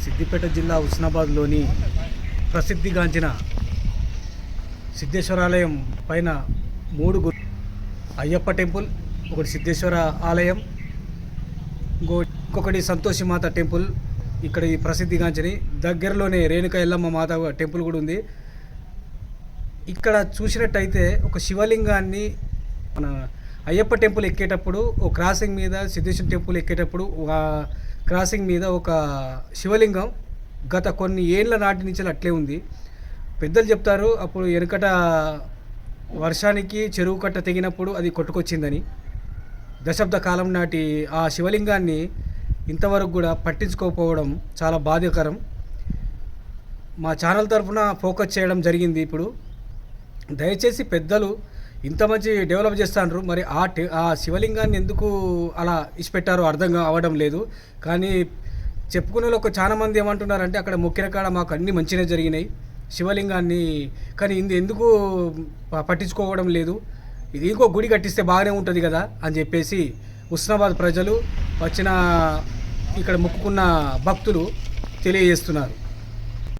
సిద్దిపేట జిల్లా హుస్నాబాద్లోని ప్రసిద్ధిగాంచిన సిద్ధేశ్వరాలయం పైన అయ్యప్ప టెంపుల్, ఒకటి సిద్ధేశ్వర ఆలయం, ఇంకొకటి సంతోషి మాత టెంపుల్. ఇక్కడ ఈ ప్రసిద్ధిగాంచని దగ్గరలోనే రేణుక ఎల్లమ్మ మాత టెంపుల్ కూడా ఉంది. ఇక్కడ చూసినట్టయితే ఒక శివలింగాన్ని మన అయ్యప్ప టెంపుల్ ఎక్కేటప్పుడు ఒక క్రాసింగ్ మీద, సిద్ధేశ్వర టెంపుల్ ఎక్కేటప్పుడు క్రాసింగ్ మీద ఒక శివలింగం గత కొన్ని ఏళ్ళ నాటి నుంచి అట్లే ఉంది. పెద్దలు చెప్తారు అప్పుడు వెనుకట వర్షానికి చెరువు కట్ట తెగినప్పుడు అది కొట్టుకొచ్చిందని. దశాబ్ద కాలం నాటి ఆ శివలింగాన్ని ఇంతవరకు కూడా పట్టించుకోకపోవడం చాలా బాధాకరం. మా ఛానల్ తరఫున ఫోకస్ చేయడం జరిగింది. ఇప్పుడు దయచేసి పెద్దలు ఇంత మంచి డెవలప్ చేస్తున్నారు, మరి ఆ శివలింగాన్ని ఎందుకు అలా ఇచ్చిపెట్టారో అర్థం అవ్వడం లేదు. కానీ చెప్పుకునే వాళ్ళు చాలా మంది ఏమంటున్నారంటే అక్కడ మొక్కిన కాడ మాకు అన్నీ మంచిగా జరిగినాయి శివలింగాన్ని, కానీ ఎందుకు పట్టించుకోవడం లేదు, ఇది ఇంకో గుడి కట్టిస్తే బాగానే ఉంటుంది కదా అని చెప్పేసి హుస్నాబాద్ ప్రజలు వచ్చిన ఇక్కడ మొక్కుకున్న భక్తులు తెలియజేస్తున్నారు.